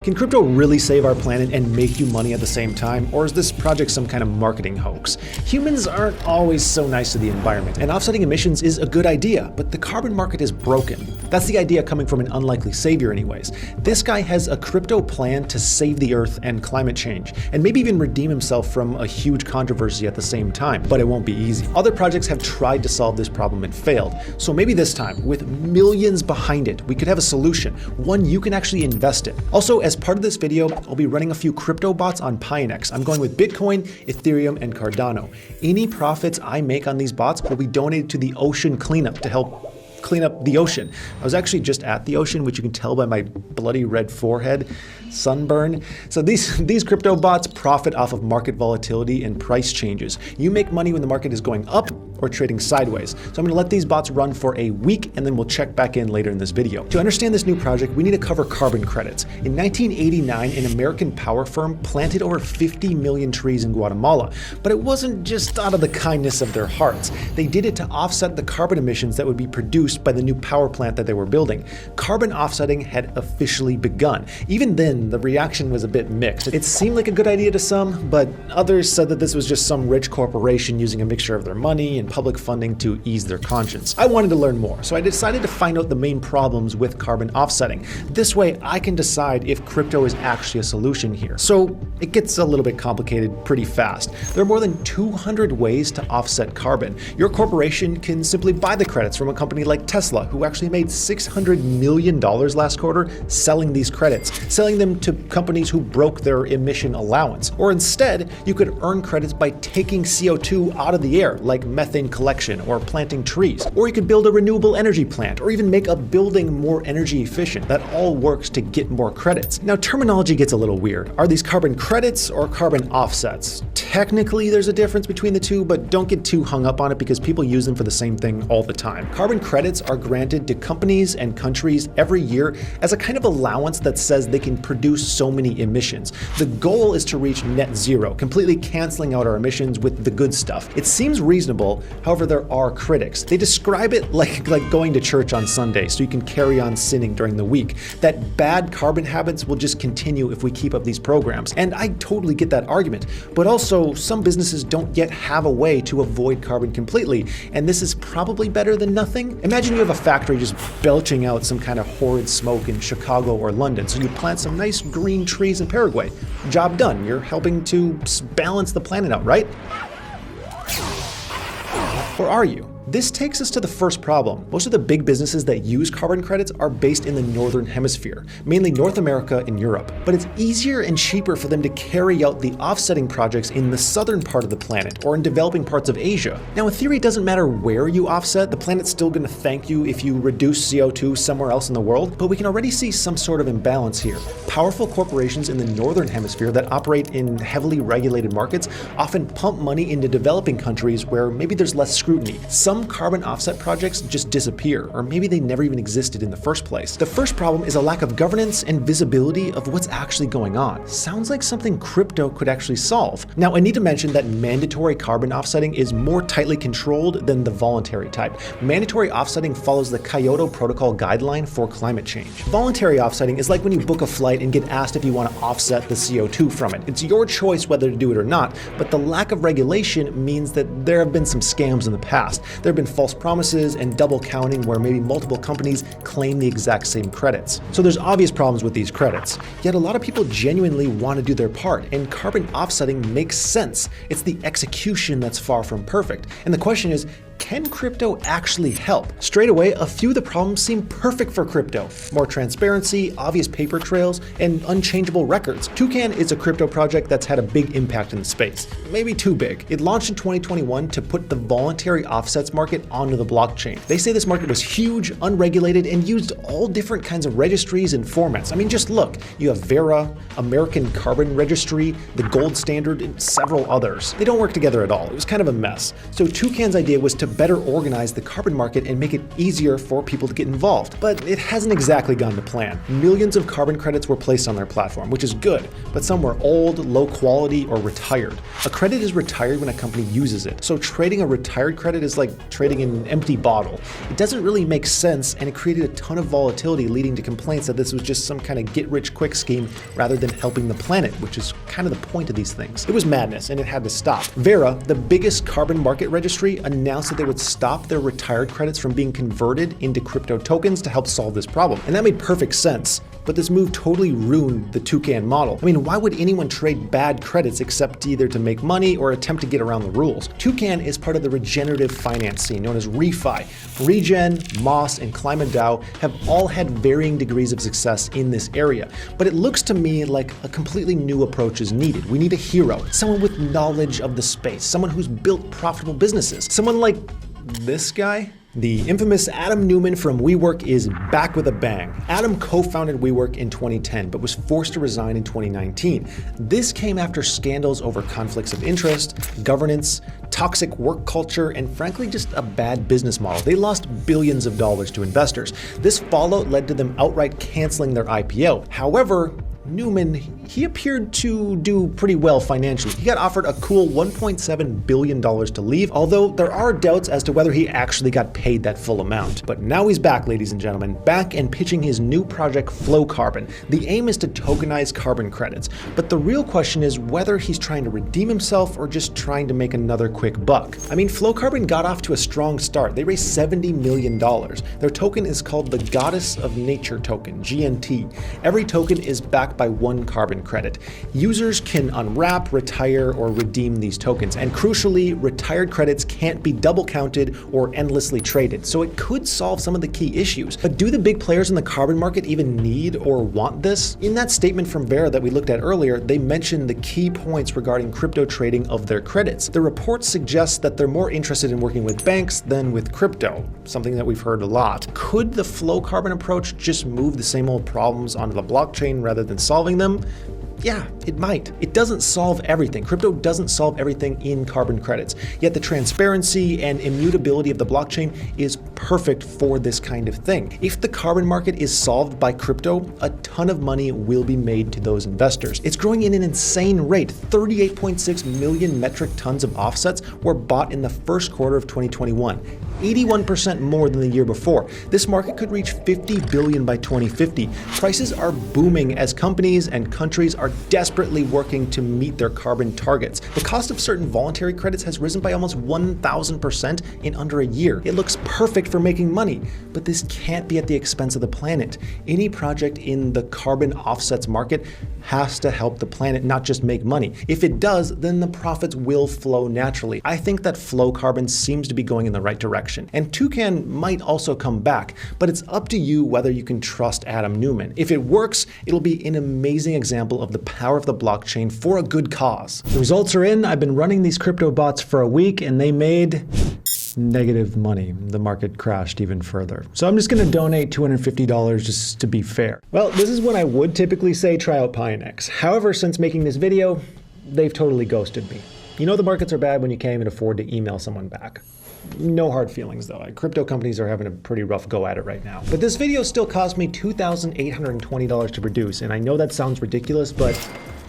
Can crypto really save our planet and make you money at the same time, or is this project some kind of marketing hoax? Humans aren't always so nice to the environment, and offsetting emissions is a good idea, but the carbon market is broken. That's the idea coming from an unlikely savior anyways. This guy has a crypto plan to save the Earth and climate change, and maybe even redeem himself from a huge controversy at the same time, but it won't be easy. Other projects have tried to solve this problem and failed, so maybe this time, with millions behind it, we could have a solution, one you can actually invest in. Also, as part of this video, I'll be running a few crypto bots on Pionex. I'm going with Bitcoin, Ethereum, and Cardano. Any profits I make on these bots will be donated to the ocean cleanup to help clean up the ocean. I was actually just at the ocean, which you can tell by my bloody red forehead, sunburn. So these crypto bots profit off of market volatility and price changes. You make money when the market is going up or trading sideways. So I'm gonna let these bots run for a week and then we'll check back in later in this video. To understand this new project, we need to cover carbon credits. In 1989, an American power firm planted over 50 million trees in Guatemala, but it wasn't just out of the kindness of their hearts. They did it to offset the carbon emissions that would be produced by the new power plant that they were building. Carbon offsetting had officially begun. Even then, the reaction was a bit mixed. It seemed like a good idea to some, but others said that this was just some rich corporation using a mixture of their money and public funding to ease their conscience. I wanted to learn more, so I decided to find out the main problems with carbon offsetting. This way, I can decide if crypto is actually a solution here. So it gets a little bit complicated pretty fast. There are more than 200 ways to offset carbon. Your corporation can simply buy the credits from a company like Tesla, who actually made $600 million last quarter selling these credits, selling them to companies who broke their emission allowance. Or instead, you could earn credits by taking CO2 out of the air, like methane collection or planting trees. Or you could build a renewable energy plant, or even make a building more energy efficient. That all works to get more credits. Now, terminology gets a little weird. Are these carbon credits or carbon offsets? Technically, there's a difference between the two, but don't get too hung up on it because people use them for the same thing all the time. Carbon credits are granted to companies and countries every year as a kind of allowance that says they can produce so many emissions. The goal is to reach net zero, completely canceling out our emissions with the good stuff. It seems reasonable, however, there are critics. They describe it like going to church on Sunday so you can carry on sinning during the week. That bad carbon habits will just continue if we keep up these programs. And I totally get that argument, but also some businesses don't yet have a way to avoid carbon completely, and this is probably better than nothing. Imagine you have a factory just belching out some kind of horrid smoke in Chicago or London, so you plant some nice green trees in Paraguay. Job done. You're helping to balance the planet out, right? Or are you? This takes us to the first problem. Most of the big businesses that use carbon credits are based in the Northern Hemisphere, mainly North America and Europe. But it's easier and cheaper for them to carry out the offsetting projects in the southern part of the planet or in developing parts of Asia. Now, in theory, it doesn't matter where you offset, the planet's still going to thank you if you reduce CO2 somewhere else in the world, but we can already see some sort of imbalance here. Powerful corporations in the Northern Hemisphere that operate in heavily regulated markets often pump money into developing countries where maybe there's less scrutiny. Some carbon offset projects just disappear, or maybe they never even existed in the first place. The first problem is a lack of governance and visibility of what's actually going on. Sounds like something crypto could actually solve. Now, I need to mention that mandatory carbon offsetting is more tightly controlled than the voluntary type. Mandatory offsetting follows the Kyoto Protocol guideline for climate change. Voluntary offsetting is like when you book a flight and get asked if you want to offset the CO2 from it. It's your choice whether to do it or not, but the lack of regulation means that there have been some scams in the past. There have been false promises and double counting where maybe multiple companies claim the exact same credits. So there's obvious problems with these credits. Yet a lot of people genuinely want to do their part, and carbon offsetting makes sense. It's the execution that's far from perfect. And the question is, can crypto actually help? Straight away, a few of the problems seem perfect for crypto. More transparency, obvious paper trails, and unchangeable records. Toucan is a crypto project that's had a big impact in the space. Maybe too big. It launched in 2021 to put the voluntary offsets market onto the blockchain. They say this market was huge, unregulated, and used all different kinds of registries and formats. I mean, just look. You have Vera, American Carbon Registry, the Gold Standard, and several others. They don't work together at all. It was kind of a mess. So Toucan's idea was to to better organize the carbon market and make it easier for people to get involved. But it hasn't exactly gone to plan. Millions of carbon credits were placed on their platform, which is good, but some were old, low quality, or retired. A credit is retired when a company uses it, so trading a retired credit is like trading an empty bottle. It doesn't really make sense, and it created a ton of volatility, leading to complaints that this was just some kind of get-rich-quick scheme rather than helping the planet, which is kind of the point of these things. It was madness, and it had to stop. Verra, the biggest carbon market registry, announced that they would stop their retired credits from being converted into crypto tokens to help solve this problem. And that made perfect sense. But this move totally ruined the Toucan model. I mean, why would anyone trade bad credits except either to make money or attempt to get around the rules? Toucan is part of the regenerative finance scene known as ReFi. Regen, Moss, and ClimateDAO have all had varying degrees of success in this area. But it looks to me like a completely new approach is needed. We need a hero, someone with knowledge of the space, someone who's built profitable businesses, someone like this guy. The infamous Adam Neumann from WeWork is back with a bang. Adam co-founded WeWork in 2010, but was forced to resign in 2019. This came after scandals over conflicts of interest, governance, toxic work culture, and frankly, just a bad business model. They lost billions of dollars to investors. This fallout led to them outright canceling their IPO. However, Neumann, he appeared to do pretty well financially. He got offered a cool $1.7 billion to leave, although there are doubts as to whether he actually got paid that full amount. But now he's back, ladies and gentlemen, back and pitching his new project, Flowcarbon. The aim is to tokenize carbon credits, but the real question is whether he's trying to redeem himself or just trying to make another quick buck. I mean, Flowcarbon got off to a strong start. They raised $70 million. Their token is called the Goddess of Nature token, GNT. Every token is backed by one carbon credit. Users can unwrap, retire, or redeem these tokens, and crucially, retired credits can't be double counted or endlessly traded, so it could solve some of the key issues. But do the big players in the carbon market even need or want this? In that statement from Verra that we looked at earlier, they mentioned the key points regarding crypto trading of their credits. The report suggests that they're more interested in working with banks than with crypto, something that we've heard a lot. Could the Flowcarbon approach just move the same old problems onto the blockchain rather than solving them? Yeah, it might. It doesn't solve everything. Crypto doesn't solve everything in carbon credits. Yet the transparency and immutability of the blockchain is perfect for this kind of thing. If the carbon market is solved by crypto, a ton of money will be made to those investors. It's growing in an insane rate. 38.6 million metric tons of offsets were bought in the first quarter of 2021. 81% more than the year before. This market could reach $50 billion by 2050. Prices are booming as companies and countries are desperately working to meet their carbon targets. The cost of certain voluntary credits has risen by almost 1,000% in under a year. It looks perfect for making money, but this can't be at the expense of the planet. Any project in the carbon offsets market has to help the planet, not just make money. If it does, then the profits will flow naturally. I think that Flowcarbon seems to be going in the right direction. And Toucan might also come back, but it's up to you whether you can trust Adam Neumann. If it works, it'll be an amazing example of the power of the blockchain for a good cause. The results are in. I've been running these crypto bots for a week and they made negative money. The market crashed even further. So I'm just going to donate $250 just to be fair. Well, this is when I would typically say try out Pionex. However, since making this video, they've totally ghosted me. You know the markets are bad when you can't even afford to email someone back. No hard feelings though. Crypto companies are having a pretty rough go at it right now. But this video still cost me $2,820 to produce, and I know that sounds ridiculous, but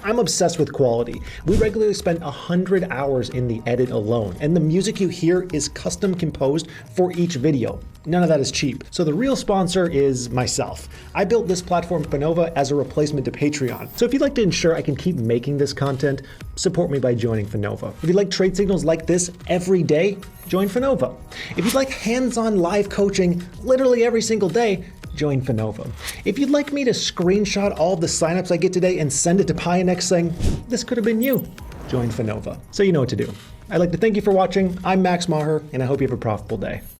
I'm obsessed with quality. We regularly spend 100 hours in the edit alone, and the music you hear is custom composed for each video. None of that is cheap. So the real sponsor is myself. I built this platform, Finova, as a replacement to Patreon. So if you'd like to ensure I can keep making this content, support me by joining Finova. If you'd like trade signals like this every day, join Finova. If you'd like hands-on live coaching literally every single day, join Finova. If you'd like me to screenshot all of the signups I get today and send it to Pionex saying, this could have been you, join Finova. So you know what to do. I'd like to thank you for watching. I'm Max Maher, and I hope you have a profitable day.